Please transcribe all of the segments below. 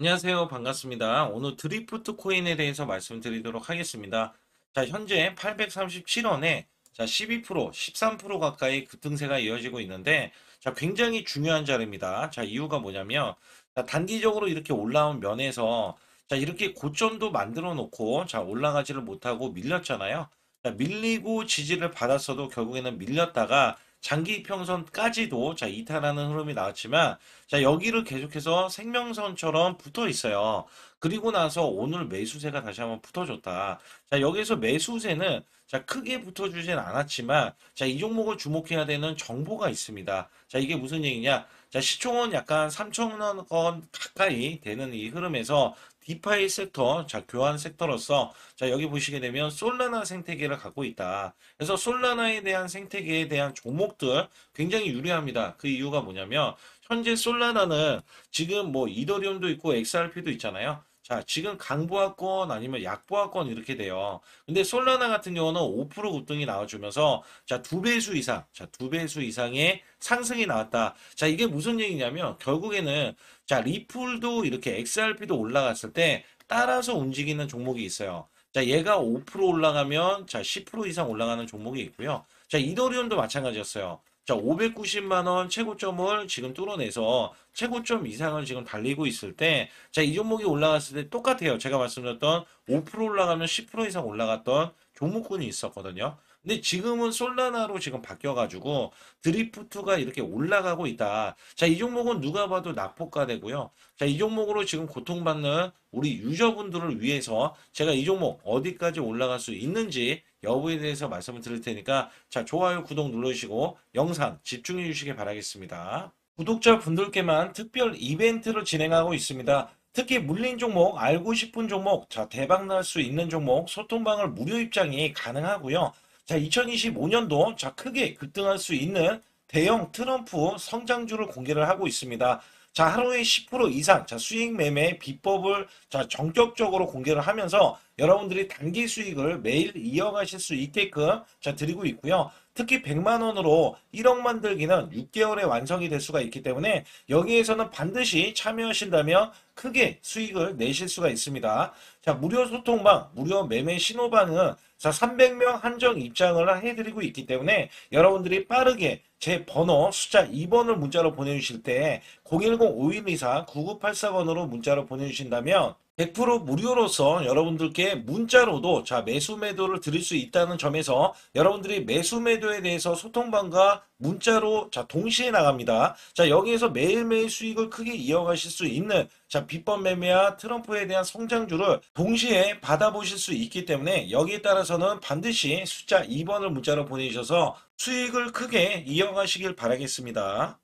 안녕하세요. 반갑습니다. 오늘 드리프트 코인에 대해서 말씀드리도록 하겠습니다. 자, 현재 837원에 자, 12%, 13% 가까이 급등세가 이어지고 있는데, 자, 굉장히 중요한 자리입니다. 자, 이유가 뭐냐면, 자, 단기적으로 이렇게 올라온 면에서, 자, 이렇게 고점도 만들어 놓고, 자, 올라가지를 못하고 밀렸잖아요. 자, 밀리고 지지를 받았어도 결국에는 밀렸다가, 장기 이평선까지도 자, 이탈하는 흐름이 나왔지만, 자, 여기를 계속해서 생명선처럼 붙어 있어요. 그리고 나서 오늘 매수세가 다시 한번 붙어줬다. 자, 여기서 매수세는 자, 크게 붙어주진 않았지만, 자, 이 종목을 주목해야 되는 정보가 있습니다. 자, 이게 무슨 얘기냐? 자, 시총은 약간 3천원 가까이 되는 이 흐름에서 디파이 섹터, 자, 교환 섹터로서, 자, 여기 보시게 되면 솔라나 생태계를 갖고 있다. 그래서 솔라나에 대한 생태계에 대한 종목들 굉장히 유리합니다. 그 이유가 뭐냐면, 현재 솔라나는 지금 뭐 이더리움도 있고 XRP도 있잖아요. 자, 지금 강보합권 아니면 약보합권 이렇게 돼요. 근데 솔라나 같은 경우는 5% 급등이 나와주면서 자, 두 배수 이상, 자, 두 배수 이상의 상승이 나왔다. 자, 이게 무슨 얘기냐면 결국에는 자, 리플도 이렇게 XRP도 올라갔을 때 따라서 움직이는 종목이 있어요. 자, 얘가 5% 올라가면 자, 10% 이상 올라가는 종목이 있고요. 자, 이더리움도 마찬가지였어요. 자, 590만 원 최고점을 지금 뚫어내서 최고점 이상을 지금 달리고 있을 때, 자, 이 종목이 올라갔을 때 똑같아요. 제가 말씀드렸던 5% 올라가면 10% 이상 올라갔던 종목군이 있었거든요. 근데 지금은 솔라나로 지금 바뀌어가지고 드리프트가 이렇게 올라가고 있다. 자, 이 종목은 누가 봐도 낙폭과대고요. 자, 이 종목으로 지금 고통받는 우리 유저분들을 위해서 제가 이 종목 어디까지 올라갈 수 있는지 여부에 대해서 말씀을 드릴 테니까 자, 좋아요, 구독 눌러주시고 영상 집중해 주시기 바라겠습니다. 구독자분들께만 특별 이벤트를 진행하고 있습니다. 특히 물린 종목, 알고 싶은 종목, 자, 대박 날 수 있는 종목, 소통방을 무료 입장이 가능하고요. 자, 2025년도 자, 크게 급등할 수 있는 대형 트럼프 성장주를 공개를 하고 있습니다. 자, 하루에 10% 이상, 자, 수익 매매 비법을 자, 전격적으로 공개를 하면서 여러분들이 단기 수익을 매일 이어가실 수 있게끔 자, 드리고 있고요. 특히 100만 원으로 1억 만들기는 6개월에 완성이 될 수가 있기 때문에 여기에서는 반드시 참여하신다면 크게 수익을 내실 수가 있습니다. 자, 무료 소통방, 무료 매매 신호방은 자, 300명 한정 입장을 해드리고 있기 때문에 여러분들이 빠르게 제 번호 숫자 2번을 문자로 보내주실 때 010-5124-9984번으로 문자로 보내주신다면 100% 무료로서 여러분들께 문자로도 자, 매수 매도를 드릴 수 있다는 점에서 여러분들이 매수 매도에 대해서 소통방과 문자로 자, 동시에 나갑니다. 자, 여기에서 매일매일 수익을 크게 이어가실 수 있는 자, 비법 매매와 트럼프에 대한 성장주를 동시에 받아보실 수 있기 때문에 여기에 따라서는 반드시 숫자 2번을 문자로 보내주셔서 수익을 크게 이어가시길 바라겠습니다.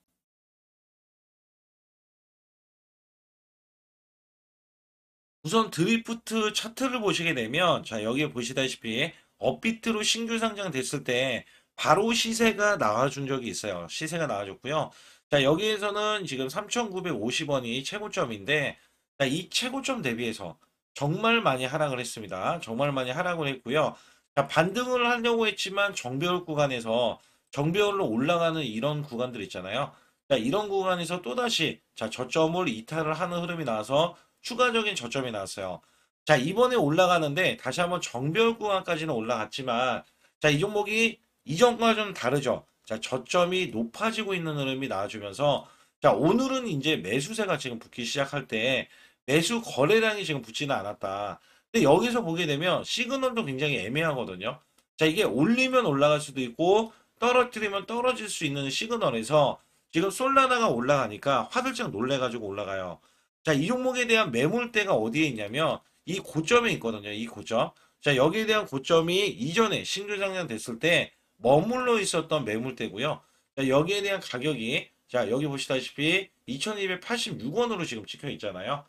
우선 드리프트 차트를 보시게 되면 자, 여기에 보시다시피 업비트로 신규 상장됐을 때 바로 시세가 나와준 적이 있어요. 시세가 나와줬고요. 자, 여기에서는 지금 3,950원이 최고점인데 자, 이 최고점 대비해서 정말 많이 하락을 했습니다. 정말 많이 하락을 했고요. 자, 반등을 하려고 했지만 정배열 구간에서 정배열로 올라가는 이런 구간들 있잖아요. 자, 이런 구간에서 또다시 자, 저점을 이탈을 하는 흐름이 나와서 추가적인 저점이 나왔어요. 자, 이번에 올라가는데 다시 한번 정배열 구간까지는 올라갔지만 자, 이 종목이 이전과 좀 다르죠. 자, 저점이 높아지고 있는 흐름이 나와주면서 자, 오늘은 이제 매수세가 지금 붙기 시작할 때 매수 거래량이 지금 붙지는 않았다. 근데 여기서 보게 되면 시그널도 굉장히 애매하거든요. 자, 이게 올리면 올라갈 수도 있고 떨어뜨리면 떨어질 수 있는 시그널에서 지금 솔라나가 올라가니까 화들짝 놀래가지고 올라가요. 자, 이 종목에 대한 매물대가 어디에 있냐면 이 고점에 있거든요. 이 고점. 자, 여기에 대한 고점이 이전에 신규 상장됐을 때 머물러 있었던 매물대고요. 자, 여기에 대한 가격이 자, 여기 보시다시피 2286원으로 지금 찍혀 있잖아요.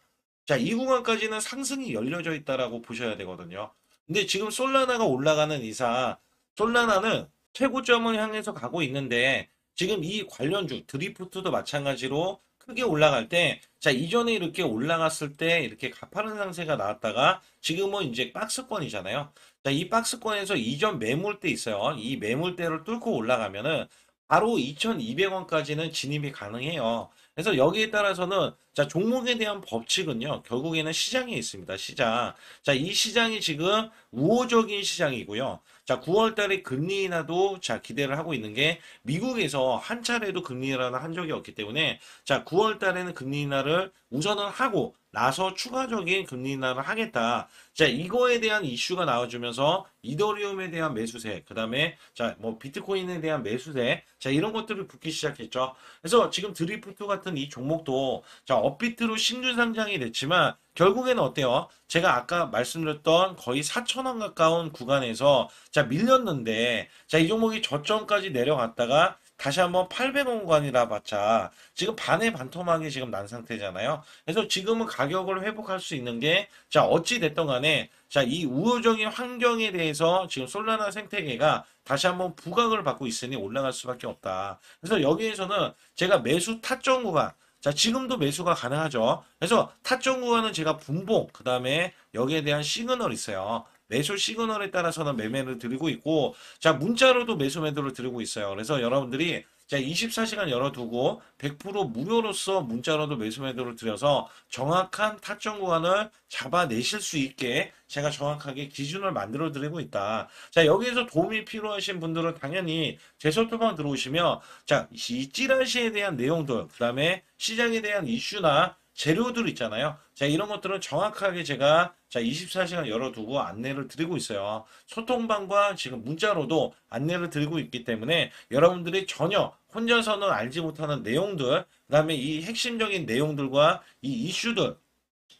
자, 이 구간까지는 상승이 열려져 있다라고 보셔야 되거든요. 근데 지금 솔라나가 올라가는 이상 솔라나는 최고점을 향해서 가고 있는데 지금 이 관련주 드리프트도 마찬가지로 크게 올라갈 때 자, 이전에 이렇게 올라갔을 때 이렇게 가파른 상세가 나왔다가 지금은 이제 박스권이잖아요. 자, 이 박스권에서 이전 매물대 있어요. 이 매물대를 뚫고 올라가면은 바로 2200원까지는 진입이 가능해요. 그래서 여기에 따라서는 자, 종목에 대한 법칙은요, 결국에는 시장에 있습니다. 시장. 자, 이 시장이 지금 우호적인 시장이고요. 자, 9월 달에 금리 인하도 자, 기대를 하고 있는 게 미국에서 한 차례도 금리 인하를 한 적이 없기 때문에 자, 9월 달에는 금리 인하를 우선은 하고 나서 추가적인 금리 인하를 하겠다. 자, 이거에 대한 이슈가 나와주면서 이더리움에 대한 매수세, 그 다음에 자, 뭐 비트코인에 대한 매수세, 자, 이런 것들이 붙기 시작했죠. 그래서 지금 드리프트 같은 이 종목도 자, 업비트로 신규 상장이 됐지만 결국에는 어때요? 제가 아까 말씀드렸던 거의 4,000원 가까운 구간에서 자, 밀렸는데 자, 이 종목이 저점까지 내려갔다가 다시 한번 800원 구간이라 봤자 지금 반의 반토막이 지금 난 상태잖아요. 그래서 지금은 가격을 회복할 수 있는 게 자, 어찌 됐던 간에 자, 이 우호적인 환경에 대해서 지금 솔라나 생태계가 다시 한번 부각을 받고 있으니 올라갈 수밖에 없다. 그래서 여기에서는 제가 매수 타점 구간, 자, 지금도 매수가 가능하죠. 그래서 타점 구간은 제가 분봉, 그 다음에 여기에 대한 시그널이 있어요. 매수 시그널에 따라서는 매매를 드리고 있고, 자, 문자로도 매수 매도를 드리고 있어요. 그래서 여러분들이 자, 24시간 열어두고 100% 무료로서 문자로도 매수 매도를 드려서 정확한 타점 구간을 잡아내실 수 있게 제가 정확하게 기준을 만들어 드리고 있다. 자, 여기에서 도움이 필요하신 분들은 당연히 제 소통방 들어오시면 자, 이 찌라시에 대한 내용들, 그 다음에 시장에 대한 이슈나 재료들 있잖아요. 자, 이런 것들은 정확하게 제가 자, 24시간 열어두고 안내를 드리고 있어요. 소통방과 지금 문자로도 안내를 드리고 있기 때문에 여러분들이 전혀 혼자서는 알지 못하는 내용들, 그 다음에 이 핵심적인 내용들과 이 이슈들,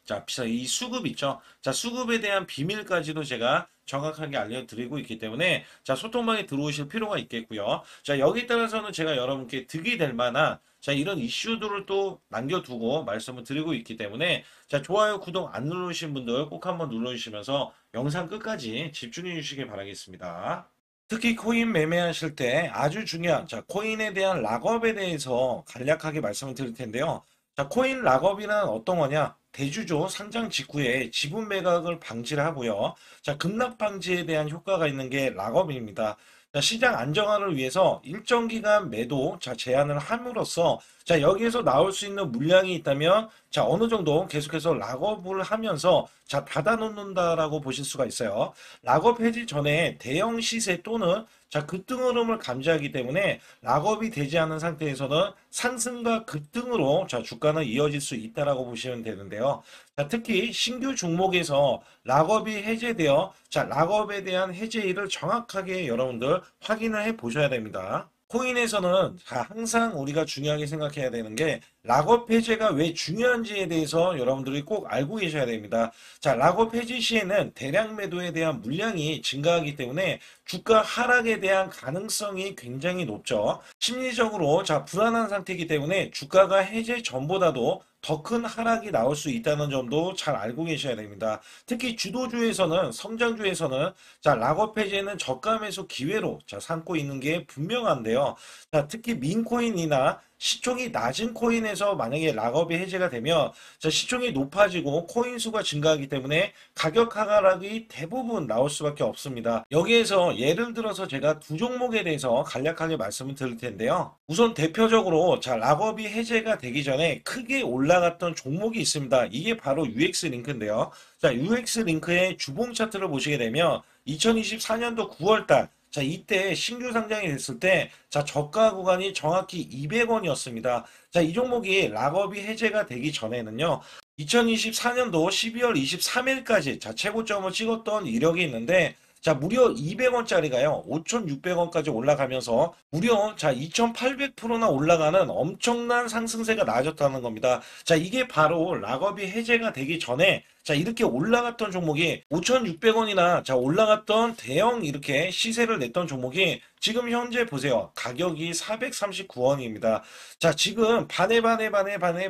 자, 이 수급 있죠? 자, 수급에 대한 비밀까지도 제가 정확하게 알려드리고 있기 때문에 자, 소통방에 들어오실 필요가 있겠고요. 자, 여기 따라서는 제가 여러분께 득이 될 만한 자, 이런 이슈들을 또 남겨두고 말씀을 드리고 있기 때문에 자, 좋아요, 구독 안 누르신 분들 꼭 한번 눌러주시면서 영상 끝까지 집중해 주시길 바라겠습니다. 특히 코인 매매하실 때 아주 중요한 자, 코인에 대한 락업에 대해서 간략하게 말씀을 드릴 텐데요. 자, 코인 락업이란 어떤 거냐? 대주주 상장 직후에 지분 매각을 방지를 하고요. 자, 급락 방지에 대한 효과가 있는 게 락업입니다. 자, 시장 안정화를 위해서 일정 기간 매도 자, 제한을 함으로써 자, 여기에서 나올 수 있는 물량이 있다면 자, 어느 정도 계속해서 락업을 하면서 자, 닫아놓는다라고 보실 수가 있어요. 락업 해지 전에 대형 시세 또는 자, 급등 흐름을 감지하기 때문에 락업이 되지 않은 상태에서는 상승과 급등으로 자, 주가는 이어질 수 있다라고 보시면 되는데요. 자, 특히 신규 종목에서 락업이 해제되어 자, 락업에 대한 해제일을 정확하게 여러분들 확인을 해 보셔야 됩니다. 코인에서는 자, 항상 우리가 중요하게 생각해야 되는 게 락업 해제가 왜 중요한지에 대해서 여러분들이 꼭 알고 계셔야 됩니다. 자, 락업 해제 시에는 대량 매도에 대한 물량이 증가하기 때문에 주가 하락에 대한 가능성이 굉장히 높죠. 심리적으로 자, 불안한 상태이기 때문에 주가가 해제 전보다도 더 큰 하락이 나올 수 있다는 점도 잘 알고 계셔야 됩니다. 특히 주도주에서는 성장주에서는 자, 락업 해제는 저가 매수 기회로 자, 삼고 있는 게 분명한데요. 자, 특히 민코인이나 시총이 낮은 코인에서 만약에 락업이 해제가 되면 자, 시총이 높아지고 코인 수가 증가하기 때문에 가격 하락이 대부분 나올 수밖에 없습니다. 여기에서 예를 들어서 제가 두 종목에 대해서 간략하게 말씀을 드릴 텐데요. 우선 대표적으로 자, 락업이 해제가 되기 전에 크게 올라갔던 종목이 있습니다. 이게 바로 UX 링크인데요. 자, UX 링크의 주봉 차트를 보시게 되면 2024년도 9월달 자, 이때 신규 상장이 됐을 때, 자, 저가 구간이 정확히 200원이었습니다. 자, 이 종목이 락업이 해제가 되기 전에는요, 2024년도 12월 23일까지 자, 최고점을 찍었던 이력이 있는데, 자, 무려 200원짜리가요, 5,600원까지 올라가면서 무려 자, 2,800%나 올라가는 엄청난 상승세가 나아졌다는 겁니다. 자, 이게 바로 락업이 해제가 되기 전에 자, 이렇게 올라갔던 종목이 5,600원이나 자, 올라갔던 대형 이렇게 시세를 냈던 종목이 지금 현재 보세요. 가격이 439원입니다. 자, 지금 반에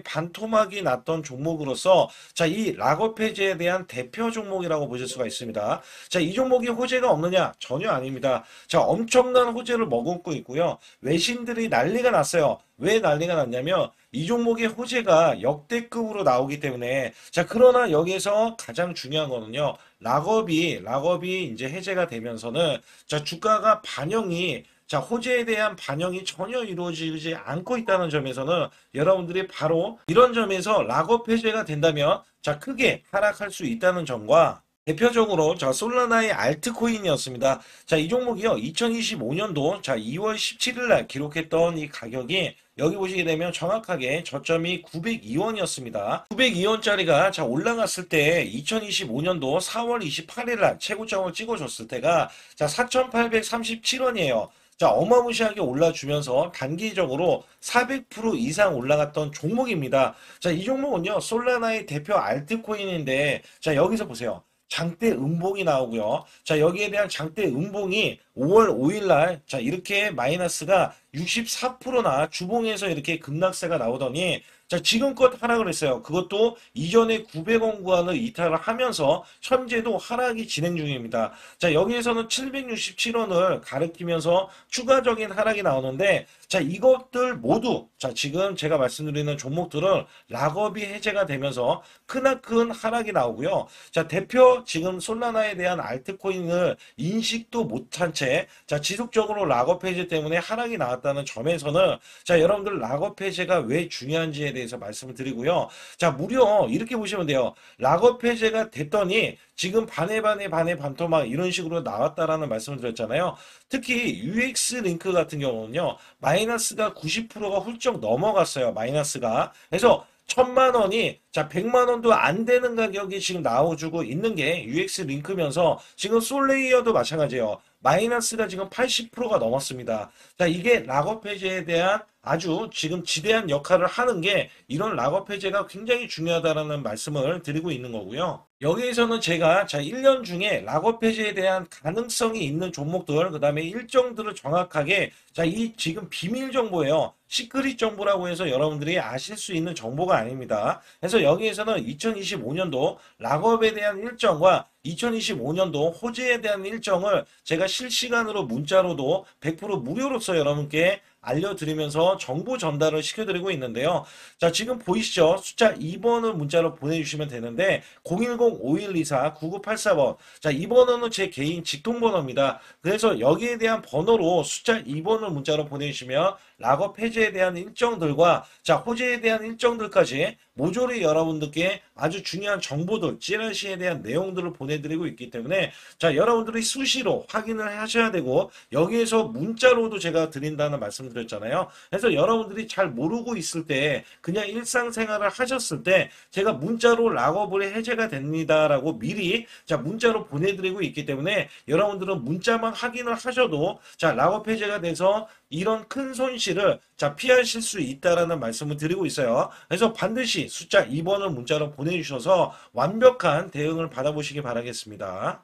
반토막이 났던 종목으로서 자, 이 락업 해제에 대한 대표 종목이라고 보실 수가 있습니다. 자, 이 종목이 호재가 없느냐? 전혀 아닙니다. 자, 엄청난 호재를 머금고 있고요. 외신들이 난리가 났어요. 왜 난리가 났냐면 이 종목의 호재가 역대급으로 나오기 때문에 자, 그러나 여기에서 가장 중요한 거는요. 락업이 이제 해제가 되면서는 자, 주가가 반영이 자, 호재에 대한 반영이 전혀 이루어지지 않고 있다는 점에서는 여러분들이 바로 이런 점에서 락업 해제가 된다면 자, 크게 하락할 수 있다는 점과 대표적으로 자, 솔라나의 알트코인이었습니다. 자, 이 종목이요. 2025년도 자, 2월 17일 날 기록했던 이 가격이 여기 보시게 되면 정확하게 저점이 902원이었습니다. 902원짜리가 자, 올라갔을 때 2025년도 4월 28일 날 최고점을 찍어줬을 때가 자, 4,837원이에요. 자, 어마무시하게 올라주면서 단기적으로 400% 이상 올라갔던 종목입니다. 자, 이 종목은요, 솔라나의 대표 알트코인인데, 자, 여기서 보세요. 장대 음봉이 나오고요. 자, 여기에 대한 장대 음봉이 5월 5일 날, 자, 이렇게 마이너스가 64%나 주봉에서 이렇게 급락세가 나오더니, 자, 지금껏 하락을 했어요. 그것도 이전에 900원 구간을 이탈을 하면서 현재도 하락이 진행 중입니다. 자, 여기에서는 767원을 가리키면서 추가적인 하락이 나오는데, 자, 이것들 모두, 자, 지금 제가 말씀드리는 종목들은 락업이 해제가 되면서 크나큰 하락이 나오고요. 자, 대표 지금 솔라나에 대한 알트코인을 인식도 못한 채, 자, 지속적으로 락업 해제 때문에 하락이 나왔다는 점에서는, 자, 여러분들 락업 해제가 왜 중요한지에 대해서 말씀을 드리고요. 자, 무려 이렇게 보시면 돼요. 락업 해제가 됐더니 지금 반에 반토막 이런 식으로 나왔다라는 말씀을 드렸잖아요. 특히 UX 링크 같은 경우는요. 마이너스가 90%가 훌쩍 넘어갔어요. 마이너스가. 그래서 1,000만 원이 자 100만 원도 안 되는 가격이 지금 나와주고 있는 게 UX 링크면서 지금 솔레이어도 마찬가지예요. 마이너스가 지금 80%가 넘었습니다. 자, 이게 락업 해제에 대한 아주 지금 지대한 역할을 하는 게 이런 락업 해제가 굉장히 중요하다라는 말씀을 드리고 있는 거고요. 여기에서는 제가 자 1년 중에 락업 해제에 대한 가능성이 있는 종목들 그다음에 일정들을 정확하게 자 이 지금 비밀 정보예요. 시크릿 정보라고 해서 여러분들이 아실 수 있는 정보가 아닙니다. 그래서 여기에서는 2025년도 락업에 대한 일정과 2025년도 호재에 대한 일정을 제가 실시간으로 문자로도 100% 무료로서 여러분께 알려드리면서 정보 전달을 시켜드리고 있는데요. 자, 지금 보이시죠? 숫자 2번을 문자로 보내주시면 되는데 010-5124-9984번. 자, 이 번호는 제 개인 직통번호입니다. 그래서 여기에 대한 번호로 숫자 2번을 문자로 보내주시면 락업 해제에 대한 일정들과 자, 호재에 대한 일정들까지 모조리 여러분들께 아주 중요한 정보들, 찌라시에 대한 내용들을 보내드리고 있기 때문에 자, 여러분들이 수시로 확인을 하셔야 되고 여기에서 문자로도 제가 드린다는 말씀을 드렸잖아요. 그래서 여러분들이 잘 모르고 있을 때 그냥 일상생활을 하셨을 때 제가 문자로 락업을 해제가 됩니다라고 미리 자, 문자로 보내드리고 있기 때문에 여러분들은 문자만 확인을 하셔도 자, 락업 해제가 돼서 이런 큰 손실을 자 피하실 수 있다라는 말씀을 드리고 있어요. 그래서 반드시 숫자 2번을 문자로 보내주셔서 완벽한 대응을 받아보시기 바라겠습니다.